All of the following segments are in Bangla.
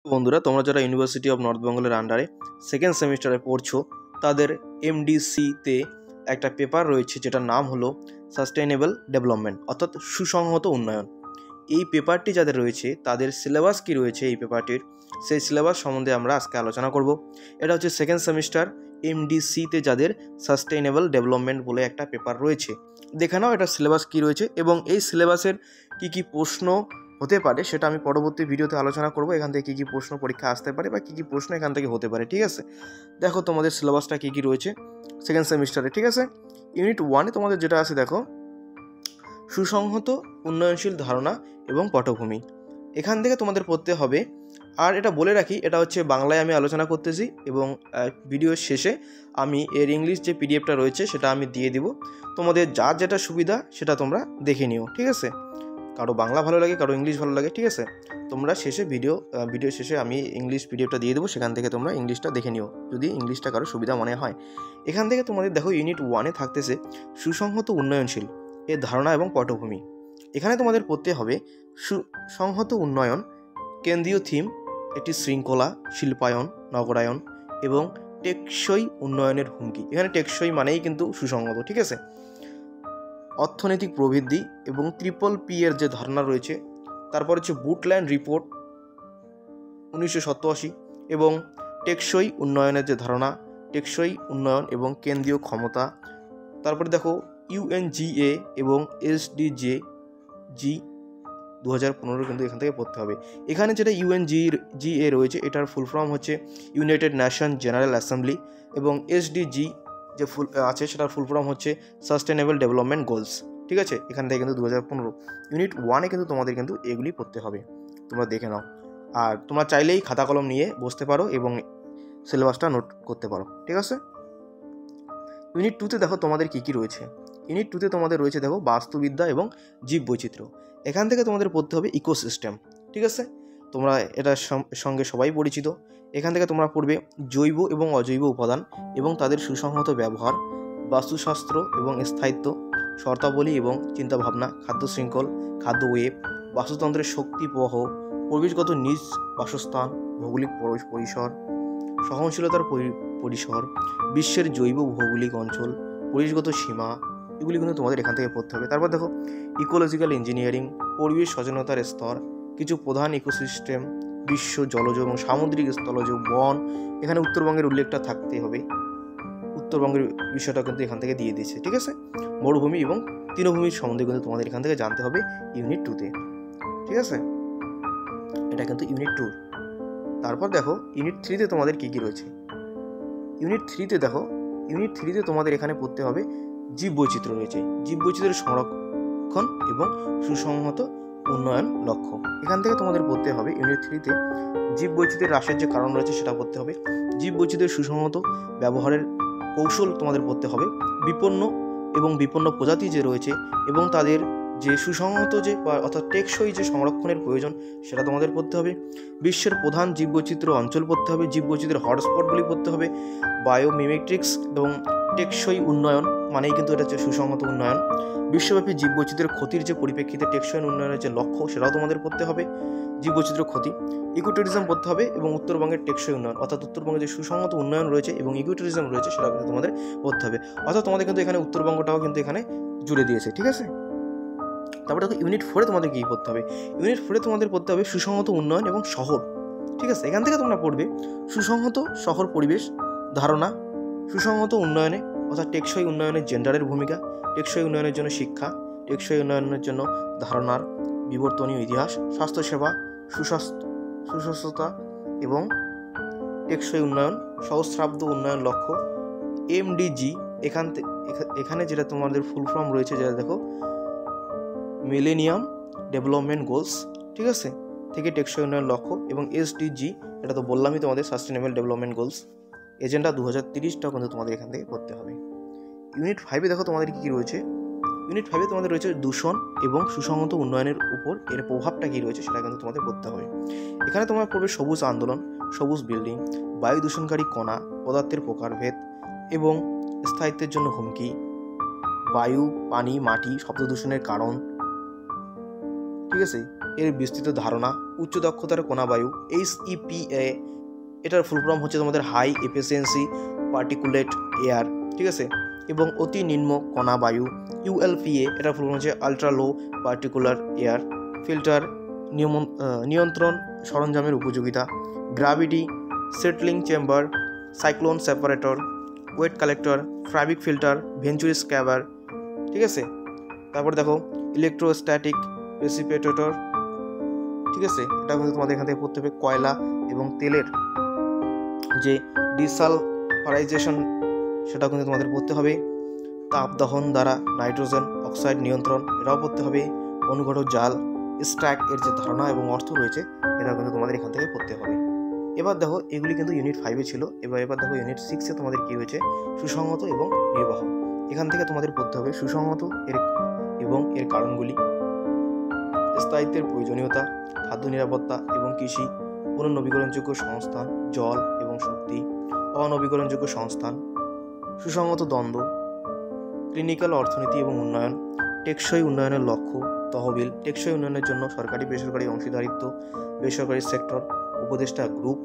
বন্ধুরা, তোমরা যারা ইউনিভার্সিটি অফ নর্থ বেঙ্গলের আন্ডারে সেকেন্ড সেমিস্টারে পড়ছো, তাদের এমডিসিতে একটা পেপার রয়েছে যেটার নাম হলো সাস্টেইনেবল ডেভেলপমেন্ট, অর্থাৎ সুসংহত উন্নয়ন। এই পেপারটি যাদের রয়েছে তাদের সিলেবাস কি রয়েছে এই পেপারটির, সেই সিলেবাস সম্বন্ধে আমরা আজকে আলোচনা করব। এটা হচ্ছে সেকেন্ড সেমিস্টার এমডিসিতে যাদের সাস্টেইনেবল ডেভেলপমেন্ট বলে একটা পেপার রয়েছে। দেখে নাও এটা সিলেবাস কি রয়েছে এবং এই সিলেবাসের কি কি প্রশ্ন হতে পারে সেটা আমি পরবর্তী ভিডিওতে আলোচনা করব। এখান থেকে কী কী প্রশ্ন পরীক্ষা আসতে পারে বা কী কী প্রশ্ন এখান থেকে হতে পারে। ঠিক আছে, দেখো তোমাদের সিলেবাসটা কী কী রয়েছে সেকেন্ড সেমিস্টারে। ঠিক আছে, ইউনিট 1-এ তোমাদের যেটা আছে দেখো, সুসংহত উন্নয়নশীল ধারণা এবং পটভূমি। এখান থেকে তোমাদের পড়তে হবে। আর এটা বলে রাখি, এটা হচ্ছে বাংলায় আমি আলোচনা করতেছি এবং ভিডিওর শেষে আমি এর ইংলিশ যে পিডিএফটা রয়েছে সেটা আমি দিয়ে দিব। তোমাদের যার যেটা সুবিধা সেটা তোমরা দেখে নিও। ঠিক আছে, কারো বাংলা ভালো লাগে, কারো ইংলিশ ভালো লাগে। ঠিক আছে, তোমরা শেষে ভিডিও শেষে আমি ইংলিশ পিডিএফটা দিয়ে দেবো, সেখান থেকে তোমরা ইংলিশটা দেখে নিও যদি ইংলিশটা কারো সুবিধা মনে হয়। এখান থেকে তোমাদের দেখো ইউনিট 1-এ থাকতেছে সুসংহত উন্নয়নশীল এর ধারণা এবং পটভূমি। এখানে তোমাদের পড়তে হবে সুসংহত উন্নয়ন কেন্দ্রীয় থিম, একটি শৃঙ্খলা, শিল্পায়ন, নগরায়ন এবং টেকসই উন্নয়নের হুমকি। এখানে টেকসই মানেই কিন্তু সুসংহত। ঠিক আছে, অর্থনৈতিক প্রবৃদ্ধি এবং PPP এর যে ধারণা রয়েছে, তারপর হচ্ছে বুটল্যান্ড রিপোর্ট 1987 এবং টেকসই উন্নয়নের যে ধারণা, টেকসই উন্নয়ন এবং কেন্দ্রীয় ক্ষমতা। তারপরে দেখো UNGA এবং SDG 2015 কিন্তু এখান থেকে পড়তে হবে। এখানে যেটা UNGA রয়েছে এটার ফুল ফর্ম হচ্ছে ইউনাইটেড নেশন জেনারেল অ্যাসেম্বলি এবং SDG যে ফুল আছে সেটার ফুল ফর্ম হচ্ছে সাস্টেনেবল ডেভেলপমেন্ট গোলস। ঠিক আছে, এখান থেকে কিন্তু 2015 ইউনিট 1-এ কিন্তু তোমাদের কিন্তু এগুলি পড়তে হবে, তোমরা দেখে নাও। আর তোমরা চাইলেই খাতা কলম নিয়ে বসতে পারো এবং সিলেবাসটা নোট করতে পারো। ঠিক আছে, ইউনিট 2-তে দেখো তোমাদের কী কী রয়েছে। ইউনিট 2-তে তোমাদের রয়েছে দেখো বাস্তুবিদ্যা এবং জীব বৈচিত্র্য। এখান থেকে তোমাদের পড়তে হবে ইকোসিস্টেম। ঠিক আছে, তোমরা এটার সঙ্গে সবাই পরিচিত। এখান থেকে তোমরা পড়বে জৈব এবং অজৈব উপাদান এবং তাদের সুসংহত ব্যবহার, বাস্তুশাস্ত্র এবং স্থায়িত্ব, শর্তাবলী এবং চিন্তাভাবনা, খাদ্য শৃঙ্খল, খাদ্য ওয়েব, বাস্তুতন্ত্রের শক্তি প্রবাহ, পরিবেশগত নিজ বাসস্থান, ভৌগোলিক পরিসর, সহনশীলতার পরিসর, বিশ্বের জৈব ভৌগোলিক অঞ্চল, পরিবেশগত সীমা, এগুলি কিন্তু তোমাদের এখান থেকে পড়তে হবে। তারপর দেখো ইকোলজিক্যাল ইঞ্জিনিয়ারিং, পরিবেশ সচেতনতার স্তর, কিছু প্রধান ইকোসিস্টেম, বিশ্ব জলজ এবং সামুদ্রিক স্থলজ বন। এখানে উত্তরবঙ্গের উল্লেখটা থাকতে হবে, উত্তরবঙ্গের বিষয়টা কিন্তু এখান থেকে দিয়ে দিয়েছে। ঠিক আছে, মরুভূমি এবং তৃণভূমির সম্বন্ধে কিন্তু তোমাদের এখান থেকে জানতে হবে ইউনিট 2-তে। ঠিক আছে, এটা কিন্তু ইউনিট 2। তারপর দেখো ইউনিট 3-তে তোমাদের কী কী রয়েছে। ইউনিট 3-তে দেখো, ইউনিট 3-তে তোমাদের এখানে পড়তে হবে জীব বৈচিত্র্য রয়েছে, জীব বৈচিত্র্যের সংরক্ষণ এবং সুসংহত উন্নয়ন লক্ষ্য। এখান থেকে তোমাদের পড়তে হবে ইউনিট 3-তে জীব বৈচিত্র্যের হ্রাসের যে কারণ রয়েছে সেটা পড়তে হবে, জীব বৈচিত্র্যের সুসংহত ব্যবহারের কৌশল তোমাদের পড়তে হবে, বিপন্ন প্রজাতি যে রয়েছে এবং তাদের যে সুসংহত যে অর্থাৎ টেকসই যে সংরক্ষণের প্রয়োজন সেটা তোমাদের পড়তে হবে, বিশ্বের প্রধান জীববৈচিত্র্য অঞ্চল পড়তে হবে, জীববৈচিত্র্যের হটস্পটগুলি পড়তে হবে, বায়োমিমেটিক্স এবং টেকসই উন্নয়ন মানেই কিন্তু এটা হচ্ছে সুসংহত উন্নয়ন, বিশ্বব্যাপী জীববৈচিত্র্যের ক্ষতির যে পরিপ্রেক্ষিতে টেকসই উন্নয়নের যে লক্ষ্য সেটাও তোমাদের পড়তে হবে, জীববৈচিত্র্য ক্ষতি, ইকোট্যুরিজম পড়তে হবে এবং উত্তরবঙ্গের টেকসই উন্নয়ন অর্থাৎ উত্তরবঙ্গে যে সুসংহত উন্নয়ন রয়েছে এবং ইকোট্যুরিজম রয়েছে সেটা কিন্তু তোমাদের পড়তে হবে। অর্থাৎ তোমাদের কিন্তু এখানে উত্তরবঙ্গটাও কিন্তু এখানে জুড়ে দিয়েছে। ঠিক আছে, তারপরে দেখো ইউনিট 4-এ তোমাদের কী পড়তে হবে। ইউনিট 4-এ তোমাদের পড়তে হবে সুসংহত উন্নয়ন এবং শহর। ঠিক আছে, এখান থেকে তোমরা পড়বে সুসংহত শহর পরিবেশ ধারণা, সুসংহত উন্নয়নে অর্থাৎ টেকসই উন্নয়নের জেন্ডারের ভূমিকা, টেকসই উন্নয়নের জন্য শিক্ষা, টেকসই উন্নয়নের জন্য ধারণার বিবর্তনীয় ইতিহাস, স্বাস্থ্যসেবা, সুস্বাস্থ্যতা এবং টেকসই উন্নয়ন, সহস্রাব্দ উন্নয়ন লক্ষ্য, MDG। এখানে যেটা তোমাদের ফুল ফর্ম রয়েছে যেটা দেখো মিলেনিয়াম ডেভেলপমেন্ট গোলস। ঠিক আছে, থেকে টেকসই উন্নয়ন লক্ষ্য এবং SDG, এটা তো বললামই তোমাদের সাস্টেনেবল ডেভেলপমেন্ট গোলস এজেন্ডা 2030টাও কিন্তু তোমাদের এখান থেকে পড়তে হবে। ইউনিট 5-এ দেখো তোমাদের কী কী রয়েছে। ইউনিট 5-এ তোমাদের রয়েছে দূষণ এবং সুসংহত উন্নয়নের উপর এর প্রভাবটা কী রয়েছে সেটা কিন্তু তোমাদের পড়তে হবে। এখানে তোমরা পড়বে সবুজ আন্দোলন, সবুজ বিল্ডিং, বায়ু দূষণকারী কণা, পদার্থের প্রকারভেদ এবং স্থায়িত্বের জন্য হুমকি, বায়ু, পানি, মাটি, শব্দ দূষণের কারণ। ঠিক আছে, এর বিস্তৃত ধারণা, উচ্চ দক্ষতার কণাবায়ু HEPA, এটার ফুল ফর্ম হচ্ছে তোমাদের হাই এফিসিয়েন্সি পার্টিকুলেট এয়ার, ঠিক আছে, এবং অতি নিম্ন কণাবায়ু ULPA, এটার ফুল ফর্ম হচ্ছে ultra low particular air filter, নিয়ন্ত্রণ সরঞ্জামের উপযোগিতা, gravity settling chamber, cyclone separator, wet collector, fabric filter, venturi scrubber, ঠিক আছে। তারপর দেখো ইলেকট্রোস্ট্যাটিক প্রেসিপিটেটর, ঠিক আছে, এটা কিন্তু তোমাদের এখান থেকে পড়তে হবে। কয়লা এবং তেলের যে ডিসালফারাইজেশন সেটাও কিন্তু তোমাদের পড়তে হবে। তাপ দহন দ্বারা নাইট্রোজেন অক্সাইড নিয়ন্ত্রণ, এটাও পড়তে হবে। অনুঘটক জাল স্ট্যাক এর যে ধারণা এবং অর্থ রয়েছে এটাও কিন্তু তোমাদের এখান থেকে পড়তে হবে। এবার দেখো এগুলি কিন্তু ইউনিট 5-এ ছিল। এবার দেখো ইউনিট 6-এ তোমাদের কি হয়েছে, সুসংহত এবং নির্বাহ। এখান থেকে তোমাদের পড়তে হবে সুসংহত এবং এর কারণগুলি, স্থায়িত্বের প্রয়োজনীয়তা, খাদ্য নিরাপত্তা এবং কৃষি, পুনর্নবীকরণযোগ্য সংস্থান, জল এবং শক্তি, অনবীকরণযোগ্য সংস্থান, সুসংহত দ্বন্দ্ব, ক্লিনিক্যাল অর্থনীতি এবং উন্নয়ন, টেকসই উন্নয়নের লক্ষ্য, তহবিল, টেকসই উন্নয়নের জন্য সরকারি বেসরকারি অংশীদারিত্ব, বেসরকারি সেক্টর, উপদেষ্টা গ্রুপ,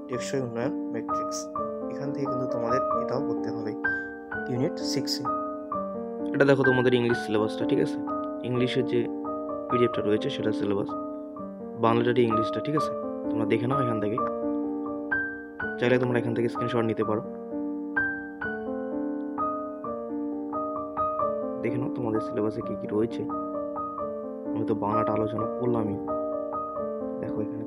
টেকসই উন্নয়ন ম্যাট্রিক্স। এখান থেকে কিন্তু তোমাদের এটাও করতে হবে ইউনিট 6-এ। এটা দেখো তোমাদের ইংলিশ সিলেবাসটা, ঠিক আছে, ইংলিশের যে পিডিএফটা রয়েছে সেটা সিলেবাস, বাংলাটারই ইংলিশটা, ঠিক আছে, তোমরা দেখে নাও এখান থেকে, চাইলে তোমরা এখান থেকে স্ক্রিনশট নিতে পারো, দেখে নাও তোমাদের সিলেবাসে কি কি রয়েছে। আমি তো বাংলাটা আলোচনা করলামই, দেখো এখানে